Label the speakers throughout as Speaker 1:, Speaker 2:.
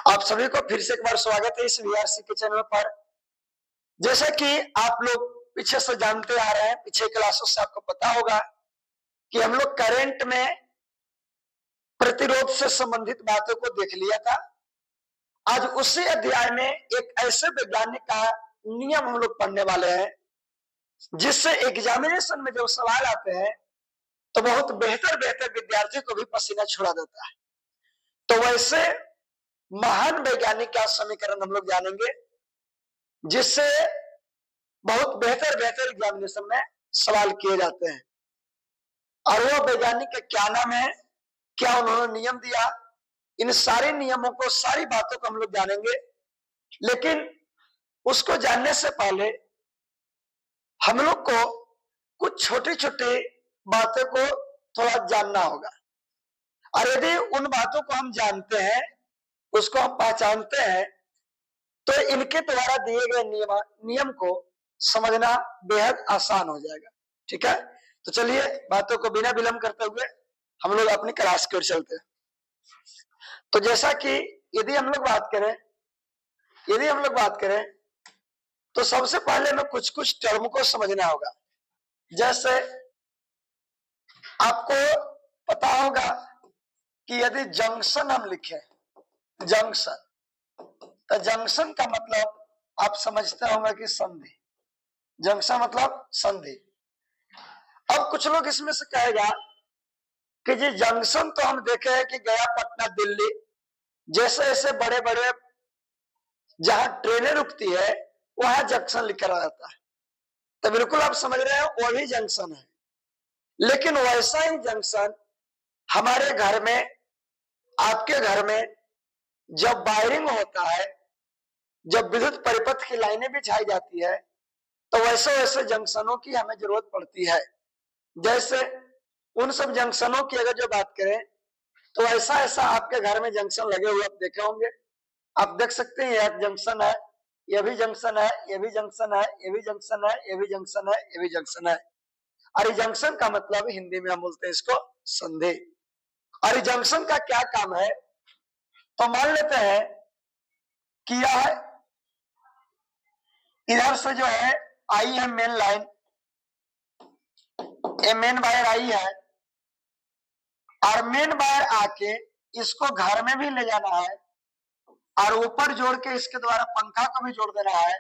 Speaker 1: आप सभी को फिर से एक बार स्वागत है इस वीआरसी के चैनल पर। जैसा कि आप लोग पीछे से जानते आ रहे हैं, पीछे क्लासों से आपको पता होगा कि हम लोग करंट में प्रतिरोध से संबंधित बातों को देख लिया था। आज उसी अध्याय में एक ऐसे वैज्ञानिक का नियम हम लोग पढ़ने वाले हैं जिससे एग्जामिनेशन में जब सवाल आते हैं तो बहुत बेहतर बेहतर विद्यार्थी को भी पसीना छुड़ा देता है। तो वैसे महान वैज्ञानिक का समीकरण हम लोग जानेंगे जिससे बहुत बेहतर बेहतर एग्जामिनेशन में सवाल किए जाते हैं। और वो वैज्ञानिक का क्या नाम है, क्या उन्होंने नियम दिया, इन सारे नियमों को, सारी बातों को हम लोग जानेंगे। लेकिन उसको जानने से पहले हम लोग को कुछ छोटी छोटी बातों को थोड़ा जानना होगा। और यदि उन बातों को हम जानते हैं, उसको हम पहचानते हैं, तो इनके द्वारा दिए गए नियम को समझना बेहद आसान हो जाएगा। ठीक है, तो चलिए बातों को बिना विलंब करते हुए हम लोग अपनी क्लास की ओर चलते हैं। तो जैसा कि यदि हम लोग बात करें तो सबसे पहले हमें कुछ कुछ टर्म को समझना होगा। जैसे आपको पता होगा कि यदि जंक्शन हम लिखें, जंक्शन, तो जंक्शन का मतलब आप समझते होंगे कि संधि। जंक्शन मतलब संधि। अब कुछ लोग इसमें से कहेगा कि जी जंक्शन तो हम देखे हैं कि गया, पटना, दिल्ली जैसे ऐसे बड़े बड़े जहां ट्रेनें रुकती है वहां जंक्शन लिखा रहता है। तो बिल्कुल आप समझ रहे हैं, वो भी जंक्शन है। लेकिन वैसा ही जंक्शन हमारे घर में, आपके घर में जब वायरिंग होता है, जब विद्युत परिपथ की लाइनें बिछाई जाती है, तो वैसे वैसे जंक्शनों की हमें जरूरत पड़ती है। जैसे उन सब जंक्शनों की अगर जो बात करें तो ऐसा ऐसा आपके घर में जंक्शन लगे हुए आप देखे होंगे। आप देख सकते हैं, यह जंक्शन है, यह भी जंक्शन है, यह भी जंक्शन है, यह भी जंक्शन है, यह भी जंक्शन है, यह भी जंक्शन है। और जंक्शन का मतलब हिंदी में हम बोलते हैं इसको संधि। और जंक्शन का क्या काम है, तो मान लेते हैं कि यह इधर से जो है आई है मेन लाइन, ये मेन वायर आई है, और मेन वायर आके इसको घर में भी ले जाना है, और ऊपर जोड़ के इसके द्वारा पंखा को भी जोड़ देना है,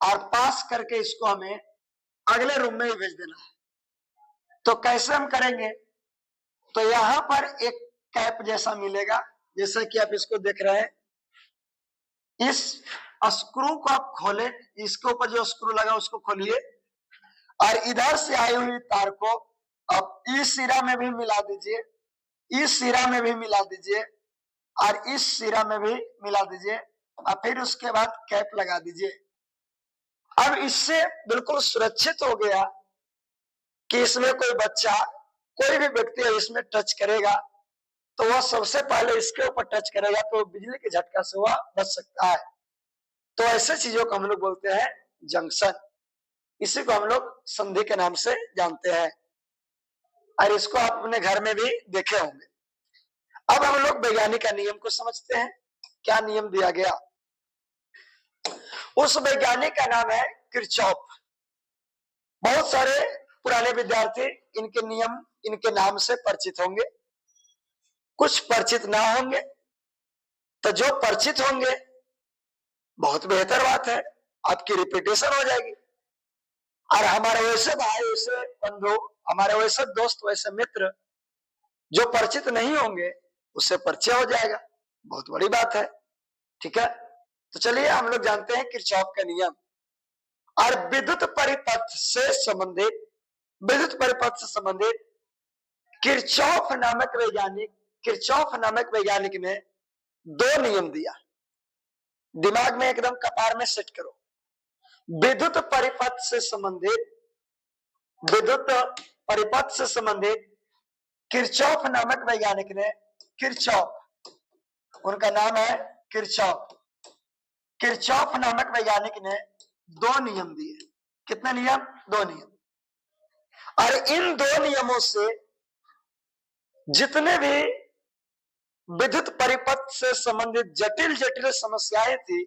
Speaker 1: और पास करके इसको हमें अगले रूम में ही भेज देना है। तो कैसे हम करेंगे, तो यहां पर एक कैप जैसा मिलेगा, जैसा कि आप इसको देख रहे हैं। इस स्क्रू को आप खोलें, इसके ऊपर जो स्क्रू लगा उसको खोलिए, और इधर से आई हुई तार को अब इस सिरा में भी मिला दीजिए, इस सिरा में भी मिला दीजिए, और इस सिरा में भी मिला दीजिए, और फिर उसके बाद कैप लगा दीजिए। अब इससे बिल्कुल सुरक्षित हो गया कि इसमें कोई बच्चा, कोई भी व्यक्ति इसमें टच करेगा तो वह सबसे पहले इसके ऊपर टच करेगा तो बिजली के झटका से वह बच सकता है। तो ऐसे चीजों को हम लोग बोलते हैं जंक्शन। इसी को हम लोग संधि के नाम से जानते हैं, और इसको आप अपने घर में भी देखे होंगे। अब हम लोग वैज्ञानिक का नियम को समझते हैं। क्या नियम दिया गया, उस वैज्ञानिक का नाम है किरचॉफ। बहुत सारे पुराने विद्यार्थी इनके नियम, इनके नाम से परिचित होंगे, कुछ परिचित ना होंगे। तो जो परिचित होंगे बहुत बेहतर बात है, आपकी रिपीटेशन हो जाएगी। और हमारे वैसे भाई, वैसे बंधु, हमारे वैसे दोस्त, वैसे मित्र जो परिचित नहीं होंगे उससे परिचय हो जाएगा, बहुत बड़ी बात है। ठीक है, तो चलिए हम लोग जानते हैं किरचॉफ का नियम। और विद्युत परिपथ से संबंधित किरचॉफ नामक वैज्ञानिक ने दो नियम दिया। दिमाग में एकदम कपार में सेट करो। विद्युत परिपथ से संबंधित किरचॉफ नामक वैज्ञानिक ने, किरचॉफ उनका नाम है, किरचॉफ नामक वैज्ञानिक ने दो नियम दिए। कितने नियम? दो नियम। और इन दो नियमों से जितने भी विद्युत परिपथ से संबंधित जटिल जटिल समस्याएं थी,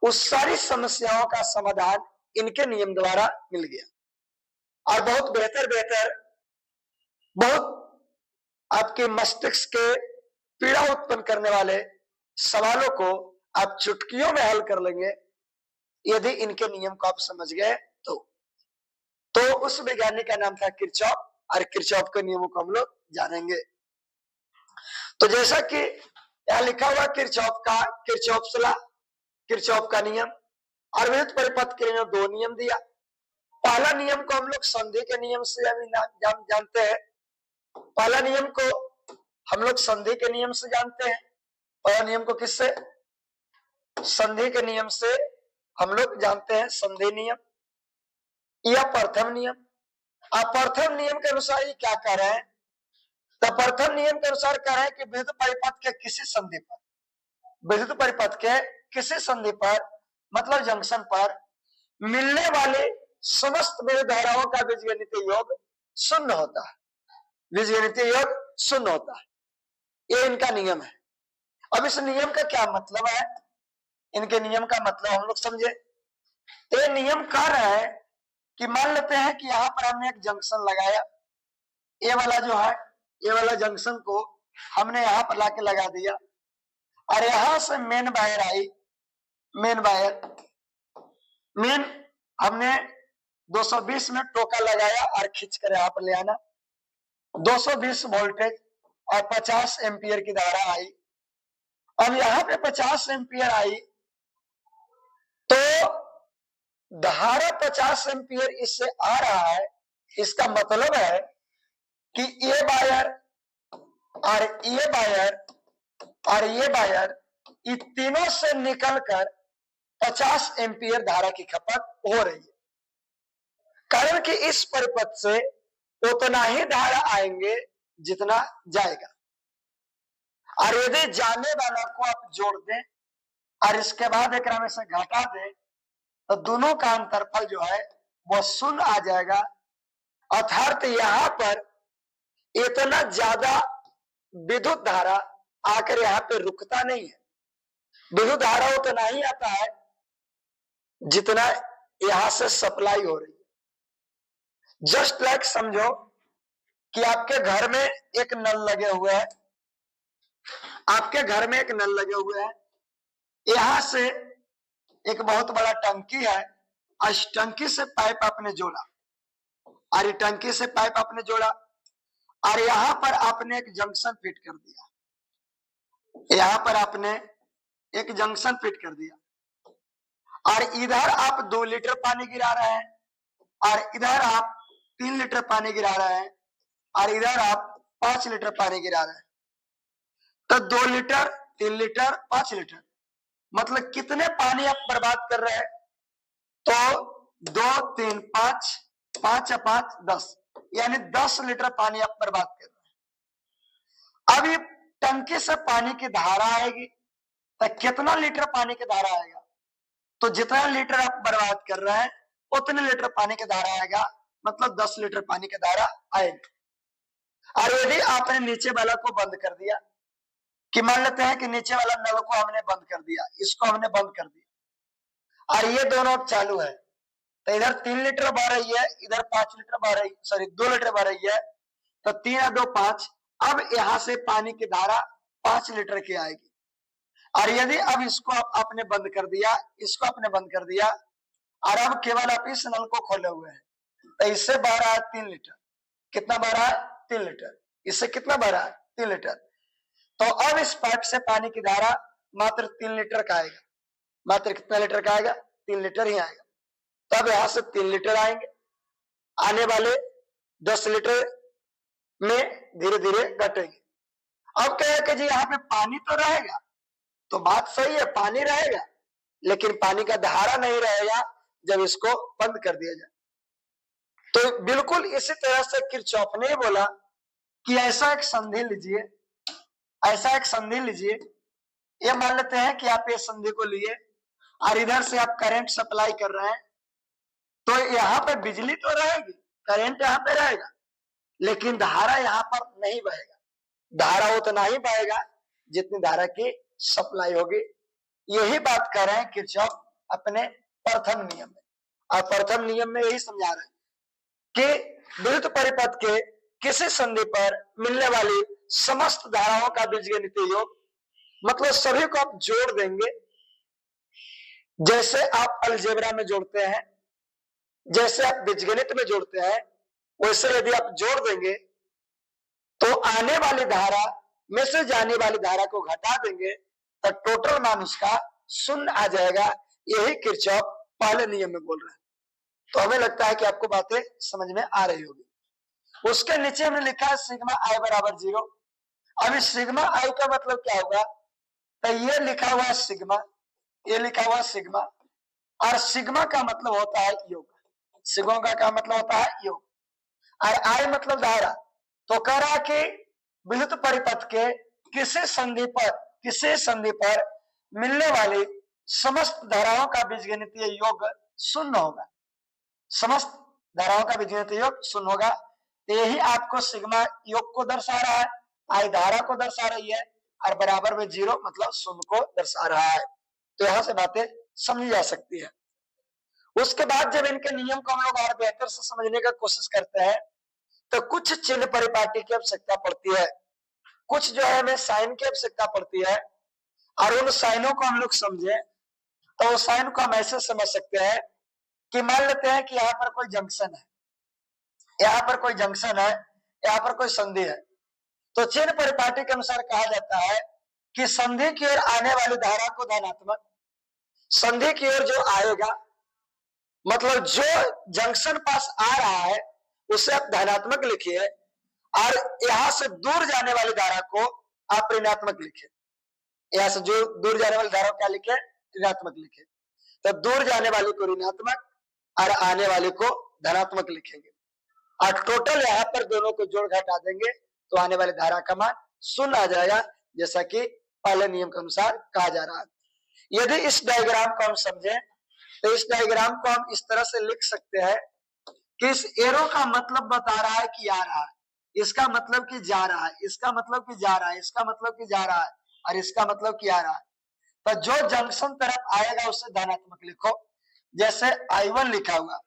Speaker 1: उस सारी समस्याओं का समाधान इनके नियम द्वारा मिल गया और बहुत बेहतर बेहतर, बहुत आपके मस्तिष्क के पीड़ा उत्पन्न करने वाले सवालों को आप चुटकियों में हल कर लेंगे यदि इनके नियम को आप समझ गए तो उस वैज्ञानिक का नाम था किरचॉफ और किरचॉफ के नियमों को हम लोग जानेंगे। तो जैसा कि यहां लिखा हुआ किरचॉफ का नियम और विद्युत परिपथ के लिए दो नियम दिया। पहला नियम को हम लोग संधि के नियम से जानते हैं। पहला नियम को हम लोग संधि के नियम से जानते हैं। पहला नियम को किससे? संधि के नियम से हम लोग जानते हैं, संधि नियम या प्रथम नियम। अब प्रथम नियम के अनुसार ये क्या कह रहे हैं? तो प्रथम नियम के अनुसार कह रहे हैं कि विद्युत परिपथ के किसी संधि पर, विद्युत परिपथ के किसी संधि पर मतलब जंक्शन पर मिलने वाले समस्त विद्युत धाराओं का बीजगणितीय योग शून्य होता है। बीजगणितीय योग शून्य होता है, ये इनका नियम है। अब इस नियम का क्या मतलब है? इनके नियम का मतलब हम लोग समझे। ये नियम कह रहे हैं कि मान लेते हैं कि यहाँ पर हमने एक जंक्शन लगाया, ये वाला जो है, ये वाला जंक्शन को हमने यहाँ पर लाके लगा दिया और यहां से मेन वायर आई, मेन हमने 220 में टोका लगाया और खींच कर यहाँ पर ले आना। 220 वोल्टेज और 50 एम्पियर की धारा आई। अब यहाँ पे 50 एम्पियर आई तो धारा 50 एम्पियर इससे आ रहा है। इसका मतलब है कि ये वायर और ये वायर और ये वायर, ये तीनों से निकलकर 50 एम्पियर धारा की खपत हो रही है। कारण कि इस परिपथ से उतना ही धारा आएंगे जितना जाएगा, और यदि जाने वाला को आप जोड़ दें और इसके बाद एक में से घटा दें तो दोनों का अंतरफल जो है वो शून्य आ जाएगा। अर्थात यहाँ पर इतना ज्यादा विद्युत धारा आकर यहाँ पे रुकता नहीं है। विद्युत धारा उतना ही आता है जितना यहां से सप्लाई हो रही है। जस्ट लाइक समझो कि आपके घर में एक नल लगे हुए हैं, आपके घर में एक नल लगे हुए हैं, यहां से एक बहुत बड़ा टंकी है, इस टंकी से पाइप आपने जोड़ा और ये टंकी से पाइप आपने जोड़ा और यहां पर आपने एक जंक्शन फिट कर दिया। यहां पर आपने एक जंक्शन फिट कर दिया और इधर आप 2 लीटर पानी गिरा रहे हैं और इधर आप 3 लीटर पानी गिरा रहे हैं और इधर आप 5 लीटर पानी गिरा रहे हैं। तो 2 लीटर, 3 लीटर, 5 लीटर, मतलब कितने पानी आप बर्बाद कर रहे हैं? तो 2, 3, 5, 5 या 5, 10, यानी 10 लीटर पानी आप बर्बाद कर रहे हैं। अब ये टंकी से पानी की धारा आएगी तो कितना लीटर पानी की धारा आएगा? तो जितना लीटर आप बर्बाद कर रहे हैं उतने लीटर पानी की धारा आएगा, मतलब 10 लीटर पानी की धारा आएगी। और यदि आपने नीचे वाला को बंद कर दिया, कि मान लेते हैं कि नीचे वाला नल को हमने बंद कर दिया, इसको हमने बंद कर दिया और ये दोनों चालू है, तो इधर 3 लीटर बह रही है, इधर 5 लीटर बह रही, सॉरी 2 लीटर बह रही है, तो 3 और 2 5। अब यहां से पानी की धारा 5 लीटर की आएगी। और यदि अब इसको आपने बंद कर दिया, इसको आपने बंद कर दिया और अब केवल आप इस नल को खोले हुए हैं, तो इससे बह रहा है 3 लीटर। कितना बह रहा है? 3 लीटर। इससे कितना बह रहा है? 3 लीटर। तो अब इस पाइप से पानी की धारा मात्र 3 लीटर का आएगा। मात्र कितना लीटर का आएगा? 3 लीटर ही आएगा। तब यहां से 3 लीटर आएंगे, आने वाले 10 लीटर में धीरे धीरे घटेंगे। अब क्या है कि जी यहाँ पे पानी तो रहेगा, तो बात सही है, पानी रहेगा, लेकिन पानी का धारा नहीं रहेगा जब इसको बंद कर दिया जाए। तो बिल्कुल इसी तरह से किरचॉफ ने बोला कि ऐसा एक संधि लीजिए, ऐसा एक संधि लीजिए। ये मान लेते हैं कि आप ये संधि को लिए और इधर से आप करंट सप्लाई कर रहे हैं, तो यहाँ पे बिजली तो रहेगी, करंट यहाँ पे रहेगा, लेकिन धारा यहाँ पर नहीं बहेगा। धारा उतना ही बहेगा जितनी धारा की सप्लाई होगी। यही बात कर रहे हैं किरचॉफ अपने प्रथम नियम में। और प्रथम नियम में यही समझा रहे हैं कि विद्युत परिपथ के किसी संधि पर मिलने वाली समस्त धाराओं का बीजगणितीय योग, मतलब सभी को आप जोड़ देंगे, जैसे आप अलजेब्रा में जोड़ते हैं, जैसे आप बीजगणित में जोड़ते हैं, वैसे यदि आप जोड़ देंगे तो आने वाली धारा में से जाने वाली धारा को घटा देंगे तो टोटल मान उसका शून्य आ जाएगा। यही किरचॉफ पहले नियम में बोल रहे हैं। तो हमें लगता है कि आपको बातें समझ में आ रही होगी। उसके नीचे हमने लिखा है सिग्मा आई बराबर 0। अब इस सिग्मा आई का मतलब क्या होगा, तो ये लिखा हुआ सिग्मा, ये लिखा हुआ सिग्मा, और सिग्मा का मतलब होता है योग। सिग्मा का क्या मतलब होता है, योग। और आई मतलब धारा। तो कह रहा कि विद्युत परिपथ के किसी संधि पर मिलने वाली समस्त धाराओं का बीजगणितीय योग शून्य होगा। समस्त धाराओं का बीजगणितीय योग शून्य होगा। तो यही आपको सिग्मा योग को दर्शा रहा है, आई धारा को दर्शा रही है, और बराबर में 0 मतलब शून्य को दर्शा रहा है। तो यहां से बातें समझी जा सकती है। उसके बाद जब इनके नियम को हम लोग और बेहतर से समझने का कोशिश करते हैं तो कुछ चिन्ह परिपाटी की आवश्यकता पड़ती है, कुछ जो है हमें साइन की आवश्यकता पड़ती है। और उन साइनों को हम लोग समझे तो उस साइन को हम ऐसे समझ सकते हैं कि मान लेते हैं कि यहाँ पर कोई जंक्शन है, यहाँ पर कोई जंक्शन है, यहाँ पर कोई संधि है। तो चिन्ह परिपाटी के अनुसार कहा जाता है कि संधि की ओर आने वाली धारा को धनात्मक, संधि की ओर जो आएगा मतलब जो जंक्शन पास आ रहा है उसे आप धनात्मक लिखिए, और यहां से दूर जाने वाली धारा को आप ऋणात्मक लिखिए। यहां से जो दूर जाने वाली धारा क्या लिखे, ऋणात्मक लिखे। तो दूर जाने वाली को ऋणात्मक और आने वाली को धनात्मक लिखेंगे, और टोटल यहाँ पर दोनों को जोड़ घटा देंगे तो आने वाली धारा का मान शून्य आ जाएगा, जैसा कि पहले नियम के अनुसार कहा जा रहा है। यदि इस डायग्राम को हम समझें तो इस डायग्राम को हम इस तरह से लिख सकते हैं कि इस एरो का मतलब बता रहा है कि आ रहा है, इसका मतलब कि जा रहा है, इसका मतलब कि जा रहा है, इसका मतलब कि जा रहा है, और इसका मतलब कि आ रहा है। तो जो जंक्शन तरफ आएगा उसे धनात्मक लिखो। जैसे I1 लिखा हुआ,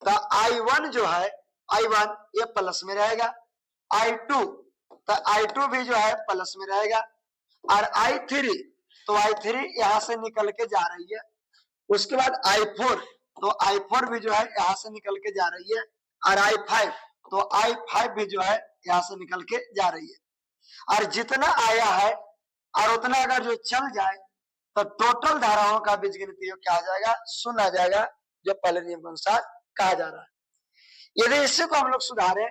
Speaker 1: तो I1 जो है, I1 ये प्लस में रहेगा, I2 तो I2 भी जो है प्लस में रहेगा, और I3 तो I3 यहां से निकल के जा रही है। उसके बाद I4 तो I4 भी जो है यहां से निकल के जा रही है, और I5 तो I5 भी जो है यहां से निकल के जा रही है। और जितना आया है और उतना अगर जो चल जाए तो टोटल धाराओं का बीजगणितीय योग क्या आ जाएगा, शून्य आ जाएगा, जो पहले नियम के अनुसार कहा जा रहा है। यदि इसी को हम लोग सुधारें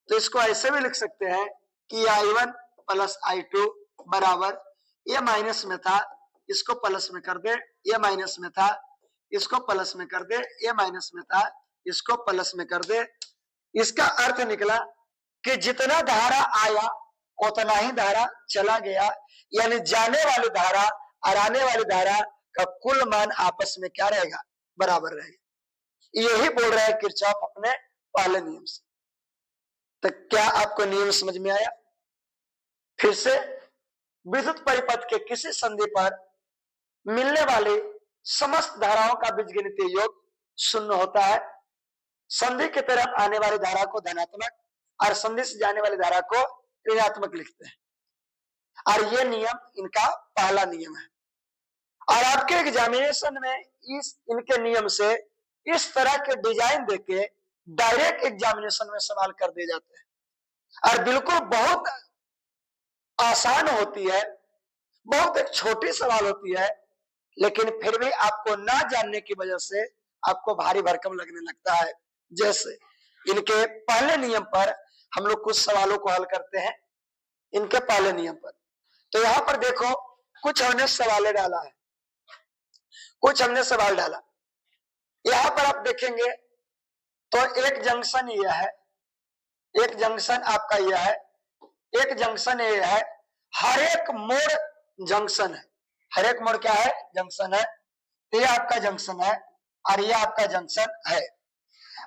Speaker 1: तो इसको ऐसे भी लिख सकते हैं कि I1 प्लस I2 बराबर, ये माइनस में था इसको प्लस में कर दे, ये माइनस में था इसको प्लस में कर दे, ये माइनस में था इसको प्लस में कर दे। इसका अर्थ निकला कि जितना धारा आया उतना ही धारा चला गया, यानी जाने वाली धारा और आने वाली धारा का कुल मान आपस में क्या रहेगा, बराबर रहेगा। यही बोल रहा है किरचॉफ अपने पहले नियम से। तो क्या आपको नियम समझ में आया? फिर से, विद्युत परिपथ के किसी संधि पर मिलने वाली समस्त धाराओं का बीजगणितीय योग शून्य होता है। संधि की तरफ आने वाली धारा को धनात्मक और संधि से जाने वाली धारा को ऋणात्मक लिखते हैं, और ये नियम इनका पहला नियम है। और आपके एग्जामिनेशन में इनके नियम से इस तरह के डिजाइन देके डायरेक्ट एग्जामिनेशन में सवाल कर दिए जाते हैं, और बिल्कुल बहुत आसान होती है, बहुत एक छोटी सवाल होती है, लेकिन फिर भी आपको ना जानने की वजह से आपको भारी भरकम लगने लगता है। जैसे इनके पहले नियम पर हम लोग कुछ सवालों को हल करते हैं, इनके पहले नियम पर। तो यहाँ पर देखो, कुछ हमने सवाल डाला है, कुछ हमने सवाल डाला। यहाँ पर आप देखेंगे तो एक जंक्शन यह है, एक जंक्शन आपका यह है, एक जंक्शन यह है, हर एक मोड़ जंक्शन है। हर एक मोड़ क्या है, जंक्शन है। ये आपका जंक्शन है और ये आपका जंक्शन है।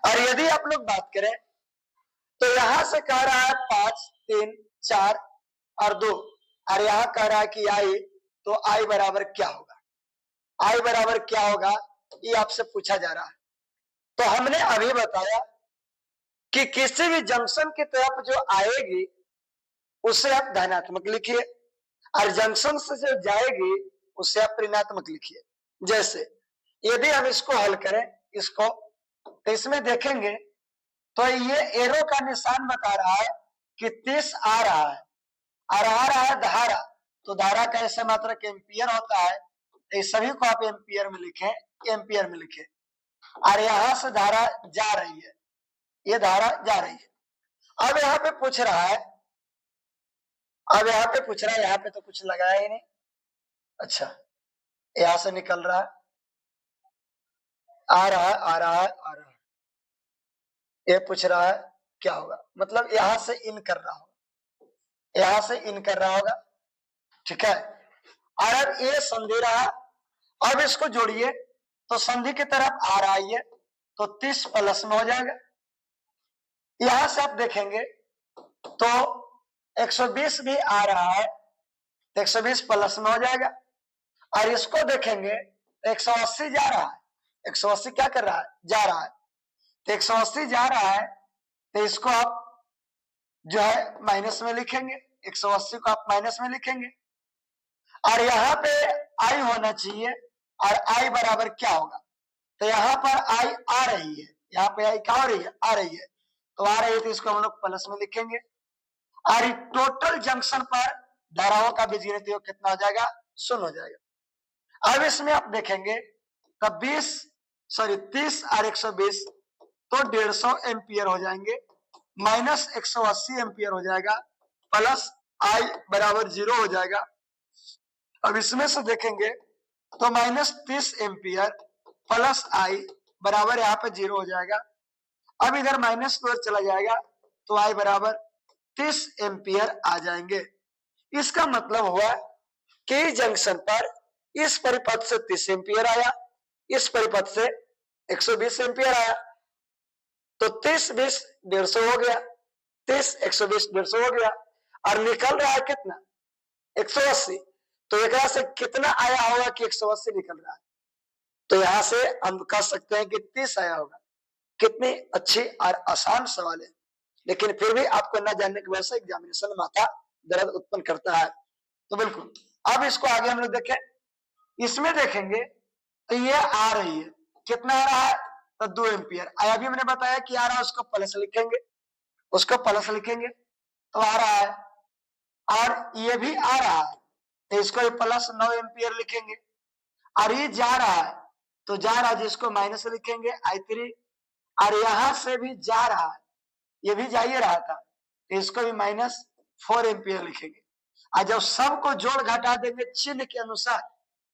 Speaker 1: और यदि आप लोग बात करें तो यहां से कह रहा है 5, 3, 4, और 2, और यहाँ कह रहा है कि आई, तो आई बराबर क्या होगा, आई बराबर क्या होगा, ये आपसे पूछा जा रहा है। तो हमने अभी बताया कि किसी भी जंक्शन की तरफ जो आएगी उसे आप धनात्मक लिखिए, और जंक्शन से जो जाएगी उसे आप ऋणात्मक लिखिए। जैसे यदि हम इसको हल करें, इसको, तो इसमें देखेंगे तो ये एरो का निशान बता रहा है कि 30 आ रहा है, और आ रहा है धारा, तो धारा का ऐसे मात्रक एम्पियर होता है, तो सभी को आप एम्पियर में लिखें, एम्पियर में लिखें। और यहां से धारा जा रही है, ये धारा जा रही है। अब यहाँ पे पूछ रहा है, अब यहाँ पे पूछ रहा है, यहाँ पे तो कुछ लगाया ही नहीं, अच्छा यहां से निकल रहा है, आ रहा है, आ रहा है, आ रहा है, ये पूछ रहा है क्या होगा, मतलब यहां से इन कर रहा होगा, यहां से इन कर रहा होगा, ठीक है। और अब ये संधि रहा, अब इसको जोड़िए तो संधि की तरफ आ रहा है, तो 30 प्लस में हो जाएगा। यहां से आप देखेंगे तो 120 भी आ रहा है, तो 120 प्लस में हो जाएगा। और इसको देखेंगे तो 180 जा रहा है, 180 क्या कर रहा है, जा रहा है, तो 180 जा रहा है, तो इसको आप जो है माइनस में लिखेंगे, 180 को आप माइनस में लिखेंगे। और यहाँ पे आई होना चाहिए, और आई बराबर क्या होगा, तो यहाँ पर आई आ रही है, यहाँ पे आई क्या हो रही है, आ रही है, तो आ रही है, तो इसको हम लोग प्लस में लिखेंगे। और टोटल जंक्शन पर धाराओं का बीजगणित योग कितना हो जाएगा, 0 हो जाएगा। अब इसमें आप देखेंगे तो 30 और 120 तो 150 एम्पियर हो जाएंगे, माइनस 180 एम्पियर हो जाएगा, प्लस आई बराबर 0 हो जाएगा। अब इसमें से देखेंगे तो माइनस 30 एम्पियर प्लस आई बराबर यहाँ पे 0 हो जाएगा। अब इधर माइनस 2 चला जाएगा, तो आई बराबर 30 एम्पियर आ जाएंगे। इसका मतलब हुआ कि जंक्शन पर इस परिपथ से 30 एम्पियर आया, इस परिपथ से 120 एम्पियर आया, तो 30 20 150 हो गया, 30 120 150 हो गया, और निकल रहा है कितना, 180। तो एक से कितना आया होगा कि 180 निकल रहा है, तो यहां से हम कह सकते हैं कि 30 आया होगा। कितनी अच्छी और आसान सवाल है, लेकिन फिर भी आपको न जानने की वजह से एग्जामिनेशन माथा दर्द उत्पन्न करता है। तो बिल्कुल, अब इसको आगे हम लोग देखें, इसमें देखेंगे तो ये आ रही है, कितना आ रहा है, तो 2 एम्पियर आया, अभी मैंने बताया कि आ रहा है, उसको प्लस लिखेंगे, उसको प्लस लिखेंगे, तो आ रहा है। और ये भी आ रहा है, तो इसको प्लस 9 एम्पियर लिखेंगे। और ये जा रहा है, तो जा रहा है, जिसको माइनस लिखेंगे I3। और यहां से भी जा रहा है, ये भी जा ही रहा था, तो इसको भी -4 एम्पियर लिखेंगे। और जब सबको जोड़ घटा देंगे चिन्ह के अनुसार,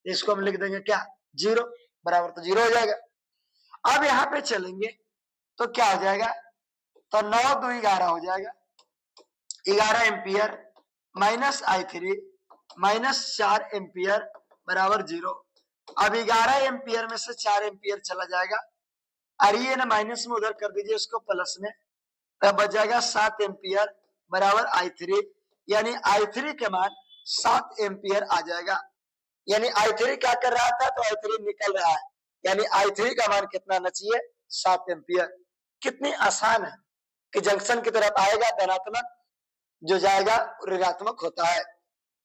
Speaker 1: इसको हम लिख देंगे क्या, 0 बराबर, तो 0 हो जाएगा। अब यहाँ पे चलेंगे तो क्या हो जाएगा, तो 9 2 11 हो जाएगा, 11 एम्पियर माइनस I3 -4 एम्पियर बराबर 0। अब 11 एम्पियर में से 4 एम्पियर चला जाएगा, और ये ना माइनस में उधर कर दीजिए, उसको प्लस में, तब बच जाएगा 7 एम्पियर बराबर I3, यानी I3 के मान 7 एम्पियर आ जाएगा। यानी I3 क्या कर रहा था, तो I3 निकल रहा है, यानी I3 का मान कितना आना चाहिए, 7 एम्पियर। कितनी आसान है कि जंक्शन की तरफ आएगा धनात्मक, जो जाएगा ऋणात्मक होता है।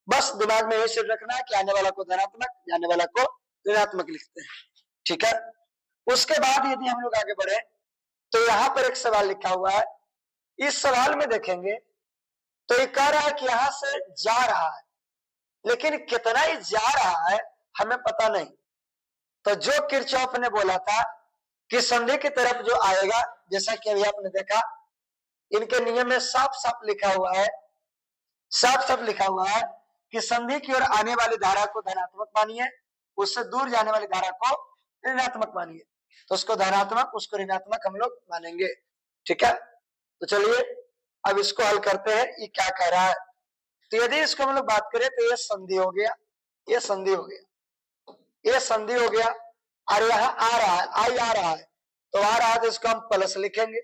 Speaker 1: बस दिमाग में ये सेट रखना है कि आने वाला को धनात्मक, जाने वाला को ऋणात्मक लिखते हैं, ठीक है। उसके बाद यदि हम लोग आगे बढ़े तो यहाँ पर एक सवाल लिखा हुआ है, इस सवाल में देखेंगे तो ये कह रहा है कि यहां से जा रहा है, लेकिन कितना ही जा रहा है हमें पता नहीं। तो जो किरचॉफ ने बोला था कि संधि की तरफ जो आएगा, जैसा कि अभी आपने देखा इनके नियम में साफ साफ लिखा हुआ है, साफ साफ लिखा हुआ है कि संधि की ओर आने वाली धारा को धनात्मक मानिए, उससे दूर जाने वाली धारा को ऋणात्मक मानिए। तो उसको धनात्मक, उसको ऋणात्मक हम लोग मानेंगे, ठीक है। तो चलिए अब इसको हल करते हैं, ये क्या कह रहा है। तो यदि इसको हम लोग बात करें तो ये संधि हो गया, ये संधि हो गया, ये संधि हो गया, और यहाँ आ रहा है, आई आ रहा है, तो आ रहा है तो इसको हम प्लस लिखेंगे,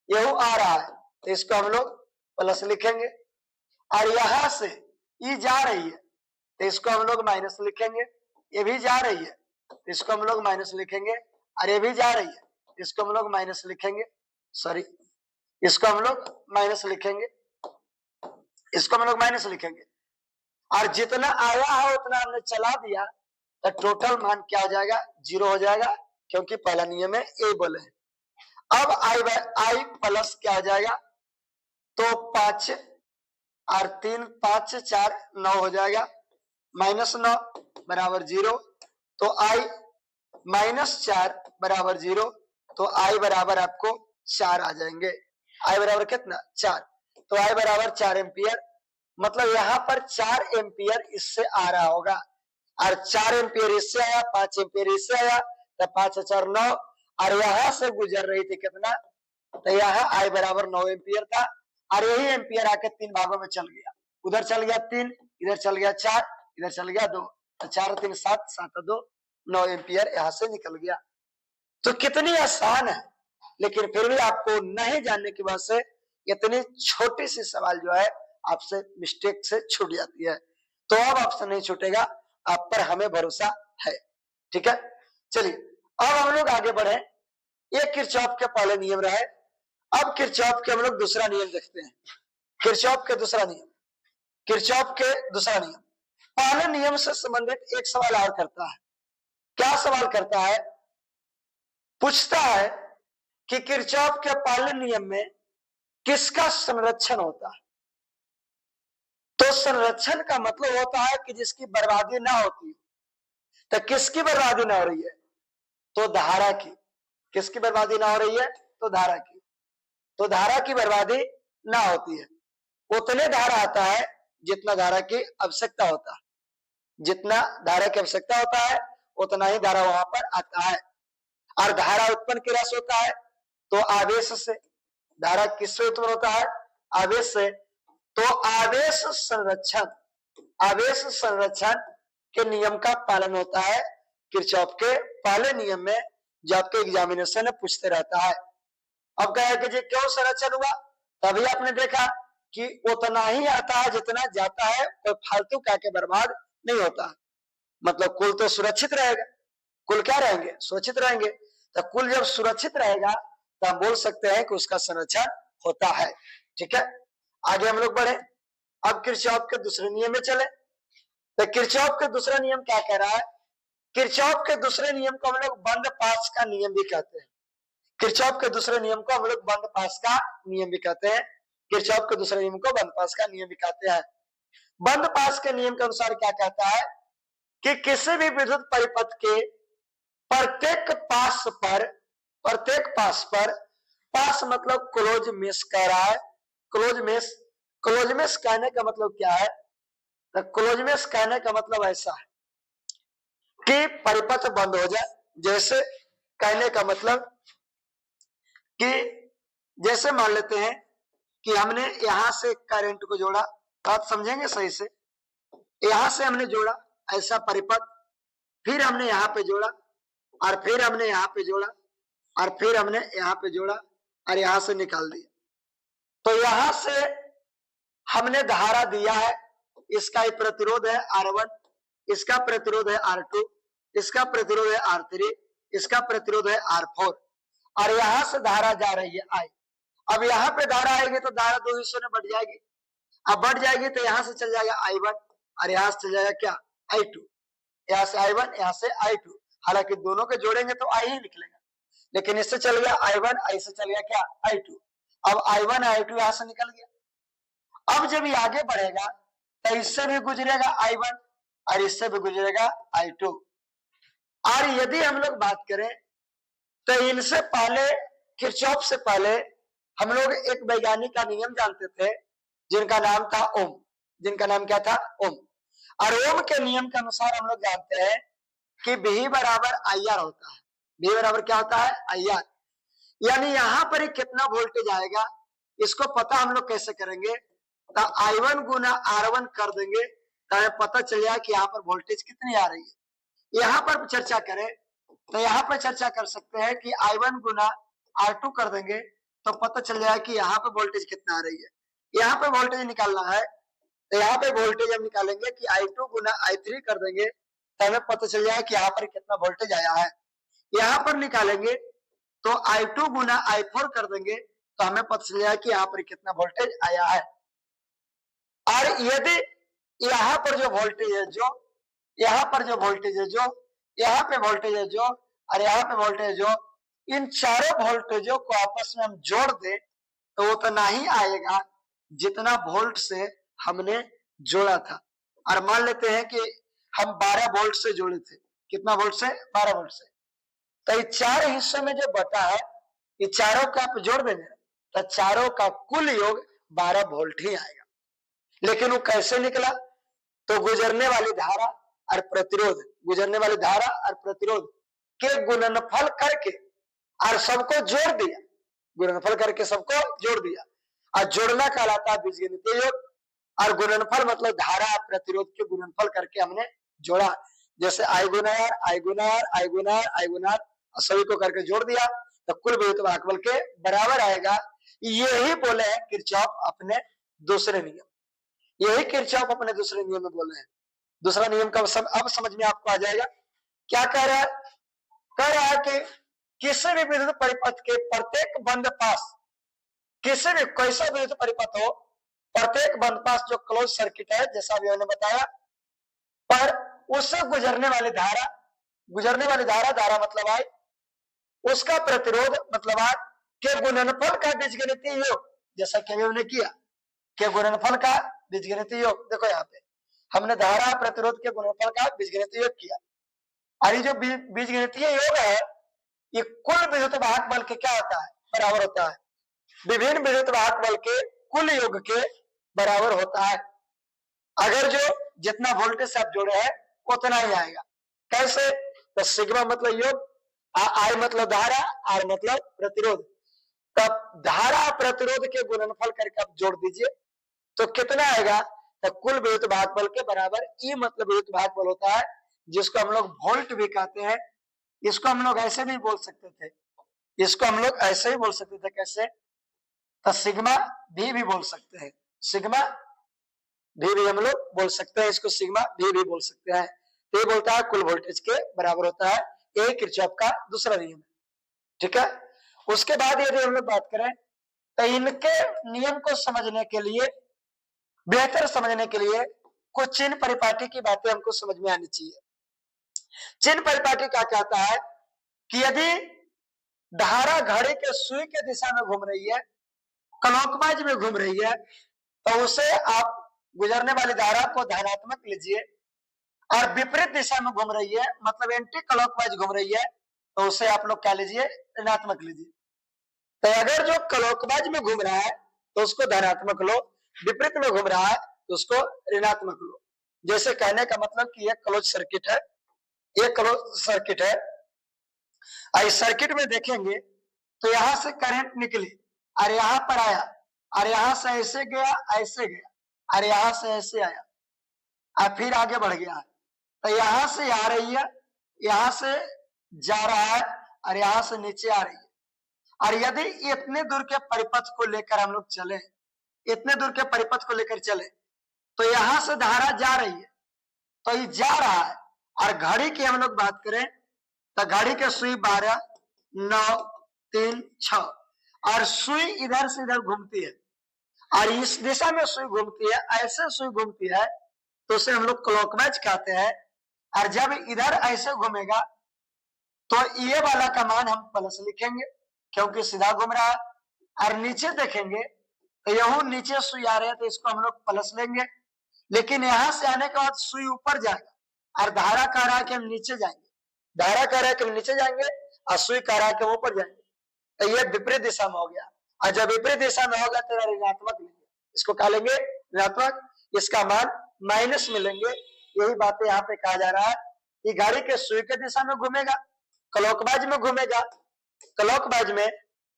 Speaker 1: यह आ रहा है तो इसको हम लोग प्लस लिखेंगे। और यहां से ई जा रही है तो इसको हम लोग माइनस लिखेंगे, ये भी जा रही है तो इसको हम लोग माइनस लिखेंगे, और ये भी जा रही है इसको हम लोग माइनस लिखेंगे, सॉरी इसको हम लोग माइनस लिखेंगे, इसको हम लोग माइनस लिखेंगे, और जितना आया है उतना हमने चला दिया तो टोटल मान क्या हो जाएगा, 0 हो जाएगा, क्योंकि पहला नियम है ए बोले। अब आई प्लस क्या हो जाएगा, तो 5 और 3 5 4 9 हो जाएगा, -9 बराबर 0, तो आई -4 बराबर 0, तो आई बराबर आपको 4 आ जाएंगे। आई बराबर कितना, 4, तो आई बराबर 4 एम्पियर, मतलब यहाँ पर 4 एम्पियर इससे आ रहा होगा, और 4 एम्पियर इससे आया, 5 एम्पियर इससे आया, तो 5 और 4 9, और यहाँ से गुजर रही थी कितना, तो यहाँ आई बराबर 9 एम्पियर था, और यही एम्पियर आके 3 भागों में चल गया, उधर चल गया 3, इधर चल गया 4, इधर चल गया 2, तो 4 3 7 7 2 9 एम्पियर यहाँ से निकल गया। तो कितनी आसान है, लेकिन फिर भी आपको नहीं जानने की वजह से इतनी छोटी सी सवाल जो है आपसे मिस्टेक से छूट जाती है। तो अब आपसे नहीं छूटेगा, आप पर हमें भरोसा है, ठीक है। चलिए अब हम लोग आगे बढ़े, ये किरचॉफ के पहले नियम रहे, अब किरचॉफ के हम लोग दूसरा नियम देखते हैं। किरचॉफ के दूसरा नियम, किरचॉफ के दूसरा नियम पहले नियम से संबंधित एक सवाल और करता है। क्या सवाल करता है, पूछता है कि किरचॉफ के पहले नियम में किसका संरक्षण होता है। तो संरक्षण का मतलब होता है कि जिसकी बर्बादी ना होती। तो किसकी बर्बादी ना हो रही है, तो धारा की। किसकी बर्बादी ना हो रही है, तो धारा की। तो धारा की बर्बादी ना होती है, उतने धारा आता है जितना धारा की आवश्यकता होता है, जितना धारा की आवश्यकता होता है उतना ही धारा वहां पर आता है। और धारा उत्पन्न किस से होता है, तो आवेश से। धारा किससे उत्पन्न होता है, आवेश से। तो आवेश संरक्षण, आवेश संरक्षण के नियम का पालन होता है किरचॉफ के पहले नियम में, जो आपके एग्जामिनेशन में पूछते रहता है। अब कहा कि जी क्यों संरक्षण हुआ, तभी आपने देखा कि उतना ही आता है जितना जाता है, कोई फालतू का के बर्बाद नहीं होता। मतलब कुल तो सुरक्षित रहेगा, कुल क्या रहेंगे, सुरक्षित रहेंगे। तो कुल जब सुरक्षित रहेगा तो हम बोल सकते हैं कि उसका संरक्षण होता है, ठीक है। आगे हम लोग बढ़े, अब किरचॉफ के दूसरे नियम में चले। तो किरचॉफ के दूसरा नियम क्या कह रहा है, किरचॉफ के दूसरे नियम को हम लोग बंद पास का नियम भी कहते हैं। किरचॉफ के दूसरे नियम को हम लोग बंद पास का नियम भी कहते हैं। किरचॉफ के दूसरे नियम को बंद पास का नियम भी कहते हैं। बंद पास के नियम के अनुसार क्या कहता है कि किसी भी विद्युत परिपथ के प्रत्येक पास पर, प्रत्येक पास पर, पास मतलब क्लोज मेश कह रहा है, क्लोज मेश। क्लोज मेश कहने का मतलब क्या है, तो क्लोज मेश कहने का मतलब ऐसा है कि परिपथ बंद हो जाए। जैसे कहने का मतलब कि जैसे मान लेते हैं कि हमने यहां से करंट को जोड़ा, बात समझेंगे सही से। यहां से हमने जोड़ा ऐसा परिपथ, फिर हमने यहाँ पे जोड़ा, और फिर हमने यहाँ पे जोड़ा, और फिर हमने यहाँ पे जोड़ा, और यहां से निकाल दिया। तो यहां से हमने धारा दिया है, इसका प्रतिरोध है R1, इसका प्रतिरोध है R2, इसका प्रतिरोध है R3, इसका प्रतिरोध है R4, और यहां से धारा जा रही है I। अब यहाँ पे धारा आएगी तो धारा दो हिस्सों में बढ़ जाएगी। अब बढ़ जाएगी तो यहाँ से चल जाएगा I1, और यहाँ से चल जाएगा क्या, I2। यहाँ से I1, यहाँ से I2, हालांकि दोनों के जोड़ेंगे तो I ही निकलेगा, लेकिन इससे चल गया I1, इससे चल गया क्या, I2। अब I1 I2 यहाँ से निकल गया। अब जब ये आगे बढ़ेगा तो इससे भी गुजरेगा I1, और इससे भी गुजरेगा I2। और यदि हम लोग बात करें तो इनसे पहले, किरचॉफ से पहले हम लोग एक वैज्ञानिक का नियम जानते थे जिनका नाम था ओम। जिनका नाम क्या था, ओम। और ओम के नियम के अनुसार हम लोग जानते हैं कि V बराबर IR होता है। V बराबर क्या होता है, IR। यानी यहाँ पर ही कितना वोल्टेज आएगा इसको पता हम लोग कैसे करेंगे, तो I1 गुना R1 कर देंगे तो हमें पता चल जाए कि यहाँ पर वोल्टेज कितनी आ रही है। यहाँ पर चर्चा करें तो यहाँ पर चर्चा कर सकते हैं कि I1 गुना R2 कर देंगे तो पता चल जाए कि यहाँ पे वोल्टेज कितना आ रही है। यहाँ पे वोल्टेज निकालना है तो यहाँ पे वोल्टेज हम निकालेंगे कि I2 गुना I3 कर देंगे तो हमें पता चल जाएगा कि यहाँ पर कितना वोल्टेज आया है। यहाँ पर निकालेंगे तो I2 गुना I4 कर देंगे तो हमें पता चल जाएगा कि यहाँ पर कितना वोल्टेज आया है। और यदि यहाँ पर जो वोल्टेज है जो, यहाँ पर जो वोल्टेज है जो, यहाँ पे वोल्टेज है जो, और यहाँ पे वोल्टेज है जो, इन चारों वोल्टेजों को आपस में हम जोड़ दे तो उतना ही आएगा जितना वोल्ट से हमने जोड़ा था। और मान लेते हैं कि हम 12 वोल्ट से जोड़े थे। कितना वोल्ट से? 12 वोल्ट से। तो ये चार हिस्सों में जो बटा है, ये चारों का आप जोड़ देंगे तो चारों का कुल योग 12 वोल्ट ही आएगा। लेकिन वो कैसे निकला? तो गुजरने वाली धारा और प्रतिरोध, गुजरने वाली धारा और प्रतिरोध के गुणनफल करके और सबको जोड़ दिया, गुणनफल करके सबको जोड़ दिया। और जोड़ना कहलाता है बीजगणितीय योग, और गुणनफल मतलब धारा प्रतिरोध के गुणनफल करके हमने जोड़ा। जैसे I Guna R, I Guna R, I Guna R, I Guna R, सभी को करके जोड़ दिया तो कुल विद्युत वाहक बल के बराबर आएगा। यही बोले हैं किरचॉफ अपने दूसरे नियम, यही किरचॉफ अपने दूसरे नियम में बोले हैं। दूसरा नियम का अब समझ में आपको आ जाएगा। क्या कह रहा है? कह रहा है कि किसी भी विद्युत परिपथ के प्रत्येक बंद पास, किसी भी कैसा विद्युत परिपथ हो, प्रत्येक बंद पास जो क्लोज सर्किट है जैसा अभी हमने बताया, पर उससे गुजरने वाली धारा, गुजरने वाली धारा, धारा मतलब I, उसका प्रतिरोध मतलब R के गुणनफल का बीजगणितीय योग, जैसा कि हमने किया के गुणनफल का बीजगणितीय योग। देखो यहाँ पे हमने धारा प्रतिरोध के गुणनफल का बीजगणितीय योग किया। और ये जो बीजगणितीय योग है ये कुल विद्युत वाहक बल के क्या होता है? बराबर होता है। विभिन्न विद्युत वाहक बल के कुल योग के बराबर होता है। अगर जो जितना वोल्टेज से आप जोड़े हैं उतना ही आएगा। कैसे? तो सिग्मा मतलब योग, I मतलब धारा, R मतलब प्रतिरोध। तब धारा प्रतिरोध के गुणनफल करके आप जोड़ दीजिए तो कितना आएगा? तो कुल विद्युत वाहक बल के बराबर E मतलब विद्युत वाहक बल होता है, जिसको हम लोग वोल्ट भी कहते हैं। इसको हम लोग ऐसे भी बोल सकते थे, इसको हम लोग ऐसे ही बोल सकते थे। कैसे? तो सिग्मा भी बोल सकते हैं, सिग्मा भी हम लोग बोल सकते हैं, इसको सिग्मा भी बोल सकते हैं। तो ये बोलता है कुल वोल्टेज के बराबर होता है। यही किरचॉफ का दूसरा नियम है। ठीक है। उसके बाद यदि हम लोग बात करें तो इनके नियम को समझने के लिए, बेहतर समझने के लिए कुछ चिन्ह परिपाटी की बातें हमको समझ में आनी चाहिए। चिन्ह परिपाटी क्या कहता है कि यदि धारा घड़ी के सुई के दिशा में घूम रही है, क्लॉकवाइज में घूम रही है, तो उसे आप गुजरने वाली धारा को धनात्मक लीजिए, और विपरीत दिशा में घूम रही है मतलब एंटी क्लॉकवाइज घूम रही है तो उसे आप लोग क्या लीजिए? ऋणात्मक लीजिए। तो अगर जो क्लॉकवाइज में घूम रहा है तो उसको धनात्मक लो, विपरीत में घूम रहा है तो उसको ऋणात्मक लो। जैसे कहने का मतलब कि यह क्लोज सर्किट है, ये क्लोज सर्किट है। इस सर्किट में देखेंगे तो यहां से करंट निकली और यहां पर आया, और यहां से ऐसे गया, ऐसे गया, और यहां से ऐसे आया और फिर आगे बढ़ गया। तो यहां से आ रही है, यहां से जा रहा है, और यहां से नीचे आ रही है। और यदि इतने दूर के परिपथ को लेकर हम लोग चले, इतने दूर के परिपथ को लेकर चले तो यहां से धारा जा रही है, तो ये जा रहा है। और घड़ी की हम लोग बात करें तो घड़ी के सुई 12, 9, 3, 6, और सुई इधर से इधर घूमती है, और इस दिशा में सुई घूमती है, ऐसे सुई घूमती है तो उसे हम लोग क्लॉकवाइज कहते हैं। और जब इधर ऐसे घूमेगा तो ये वाला का मान हम प्लस लिखेंगे क्योंकि सीधा घूम रहा है। और नीचे देखेंगे तो यहू नीचे सुई आ रहे हैं तो इसको हम लोग प्लस लेंगे। लेकिन यहां से आने के बाद सुई ऊपर जाएगा और धारा कह रहा है कि हम नीचे जाएंगे, धारा कह रहा है कि हम नीचे जाएंगे और सुई कह रहा है कि हम ऊपर जाएंगे। तो ये विपरीत दिशा में हो गया, और जब विपरीत दिशा में होगा तो ऋणात्मक लेंगे, इसको क्या लेंगे? ऋणात्मक। इसका मान माइनस में लेंगे। यही बातें यहाँ पे कहा जा रहा है कि घड़ी के सुई के दिशा में घूमेगा, क्लॉकवाइज में घूमेगा, क्लॉकवाइज में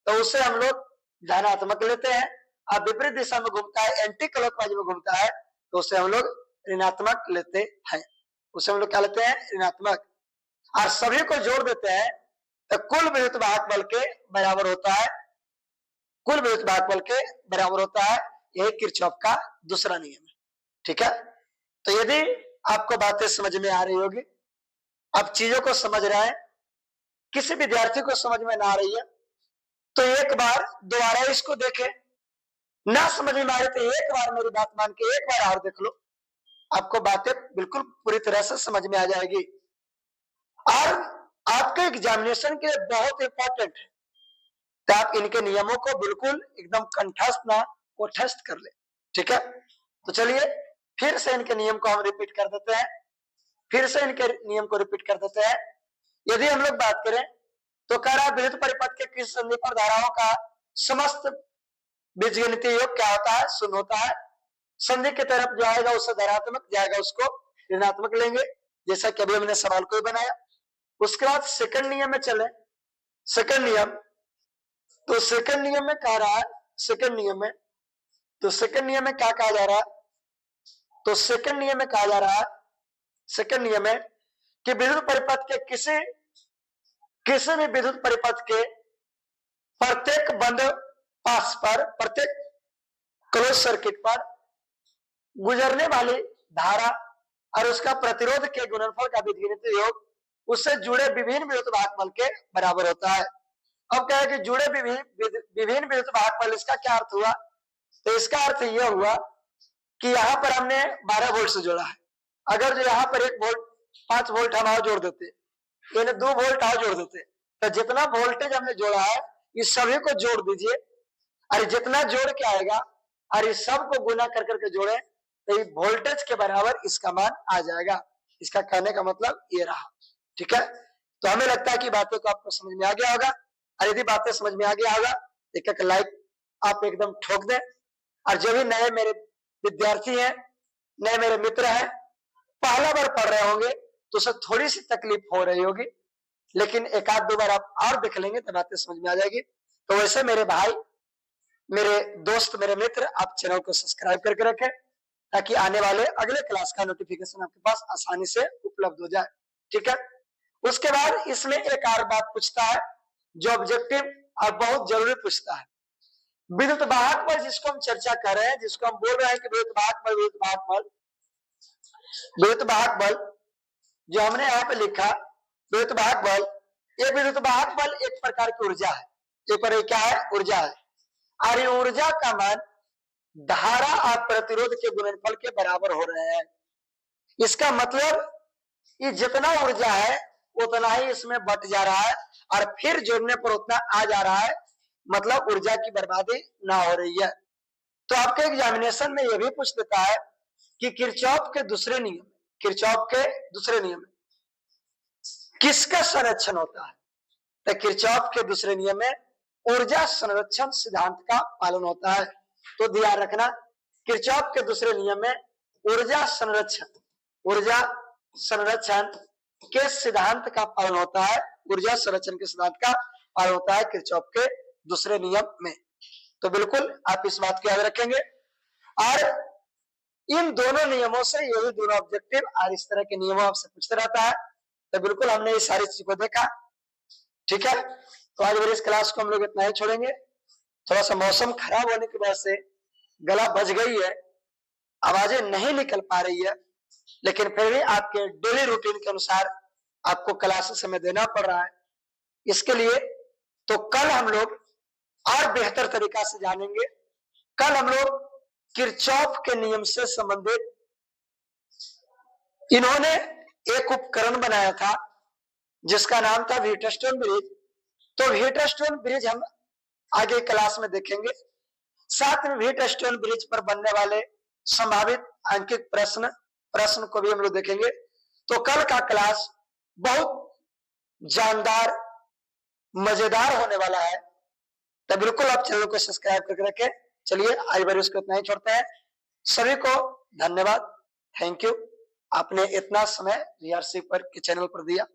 Speaker 1: तो उसे हम लोग धनात्मक लेते हैं, और विपरीत दिशा में घूमता है, एंटी क्लॉकवाइज में घूमता है तो उसे हम लोग ऋणात्मक लेते हैं। उसे हम लोग क्या लेते हैं? ऋणात्मक। और सभी को जोड़ देते हैं तो कुल विद्युत वाहक बल के बराबर होता है, कुल विद्युत वाहक बल के बराबर होता है। यही किरचॉफ का दूसरा नियम है। ठीक है, तो यदि आपको बातें समझ में आ रही होगी, आप चीजों को समझ रहे हैं, किसी विद्यार्थी को समझ में ना आ रही है तो एक बार दोबारा इसको देखें, ना समझ में आ रही तो एक बार मेरी बात मान के एक बार और देख लो, आपको बातें बिल्कुल पूरी तरह से समझ में आ जाएगी। और आपके एग्जामिनेशन के लिए बहुत इंपॉर्टेंट है, तो आप इनके नियमों को बिल्कुल एकदम कंठस्थ ना कोठस्थ कर ले। ठीक है, तो चलिए फिर से इनके नियम को हम रिपीट कर देते हैं, फिर से इनके नियम को रिपीट कर देते हैं। यदि हम लोग बात करें तो कह रहा विद्युत परिपथ के किस संधि पर धाराओं का समस्त बीजगणितीय योग क्या होता है, शून्य होता है। संधि की तरफ जो आएगा उससे धनात्मक जाएगा, उसको ऋणात्मक लेंगे, जैसा कि अभी हमने सवाल को बनाया। उसके बाद सेकंड नियम में चले, सेकंड नियम, तो सेकंड नियम में कह रहा है, सेकंड नियम में, तो सेकंड नियम में क्या कहा जा रहा है, तो सेकंड नियम में कहा जा रहा है, सेकंड नियम में कि विद्युत परिपथ के किसी भी विद्युत परिपथ के प्रत्येक बंद पास पर, प्रत्येक क्लोज सर्किट पर गुजरने वाली धारा और उसका प्रतिरोध के गुणनफल का बीजगणितीय योग उससे जुड़े विभिन्न विद्युत भागफल के बराबर होता है। अब क्या है कि जुड़े विभिन्न विद्युत भागफल, इसका क्या अर्थ हुआ, तो इसका अर्थ यह हुआ कि यहाँ पर हमने 12 वोल्ट से जोड़ा है, अगर जो यहाँ पर 1 वोल्ट 5 वोल्ट हम और जोड़ देते, यानी 2 वोल्ट और जोड़ देते, तो जितना वोल्टेज हमने जोड़ा है इस सभी को जोड़ दीजिए, और जितना जोड़ के आएगा और इस सब को गुना कर करके जोड़े तो वोल्टेज के बराबर इसका मान आ जाएगा। इसका कहने का मतलब ये रहा। ठीक है, तो हमें लगता है कि बातें को आपको समझ में आ गया होगा, और यदि बातें समझ में आ गया होगा एक एक लाइक आप एकदम ठोक दें। और जो भी नए मेरे विद्यार्थी हैं, नए मेरे मित्र हैं, पहला बार पढ़ रहे होंगे तो उसे थोड़ी सी तकलीफ हो रही होगी, लेकिन एक आध दो बार आप और देख लेंगे तो बातें समझ में आ जाएगी। तो वैसे मेरे भाई, मेरे दोस्त, मेरे मित्र, आप चैनल को सब्सक्राइब करके रखें ताकि आने वाले अगले क्लास का नोटिफिकेशन आपके पास आसानी से उपलब्ध हो जाए। ठीक है, उसके बाद इसमें एक और बात पूछता है जो ऑब्जेक्टिव और बहुत जरूरी पूछता है, विद्युत वाहक बल, जिसको हम चर्चा कर रहे हैं, जिसको हम बोल रहे हैं कि विद्युत वाहक बल, विद्युत वाहक बल, विद्युत वाहक बल जो हमने यहाँ पे लिखा, विद्युत वाहक बल, ये विद्युत वाहक बल एक प्रकार की ऊर्जा है, एक पर क्या है, ऊर्जा है, और ये ऊर्जा का मान धारा और प्रतिरोध के गुणनफल के बराबर हो रहे हैं। इसका मतलब ये जितना ऊर्जा है उतना ही इसमें बट जा रहा है और फिर जोड़ने पर उतना आ जा रहा है, मतलब ऊर्जा की बर्बादी ना हो रही है। तो आपके एग्जामिनेशन में यह भी पूछ देता है कि किरचॉफ के दूसरे नियम, किरचॉफ के दूसरे नियम में किसका संरक्षण होता है, तो किरचॉफ के दूसरे नियम में ऊर्जा संरक्षण सिद्धांत का पालन होता है। तो ध्यान रखना, किरचॉफ के दूसरे नियम में ऊर्जा संरक्षण के सिद्धांत का पालन होता है, ऊर्जा संरक्षण के सिद्धांत का पालन होता है किरचॉफ के दूसरे नियम में। तो बिल्कुल आप इस बात को याद रखेंगे, और इन दोनों नियमों से यही दोनों ऑब्जेक्टिव और इस तरह के नियमों आपसे पूछते रहता है। तो बिल्कुल हमने ये सारी चीज को देखा। ठीक है, तो आज मेरी इस क्लास को हम लोग इतना ही छोड़ेंगे। थोड़ा सा मौसम खराब होने की वजह से गला बज गई है, आवाजें नहीं निकल पा रही है, लेकिन फिर भी आपके डेली रूटीन के अनुसार आपको क्लासेस में देना पड़ रहा है। इसके लिए तो कल हम लोग और बेहतर तरीका से जानेंगे। कल हम लोग किरचॉफ के नियम से संबंधित इन्होंने एक उपकरण बनाया था जिसका नाम था व्हीटस्टोन ब्रिज। तो व्हीटस्टोन ब्रिज हम आगे क्लास में देखेंगे, साथ में व्हीटस्टोन ब्रिज पर बनने वाले संभावित अंकित प्रश्न को भी हम लोग देखेंगे। तो कल का क्लास बहुत जानदार, मजेदार होने वाला है, तो बिल्कुल आप चैनल को सब्सक्राइब करके रखें। चलिए आज बार इसको इतना ही छोड़ते हैं। सभी को धन्यवाद, थैंक यू, आपने इतना समय VRC पर के चैनल पर दिया।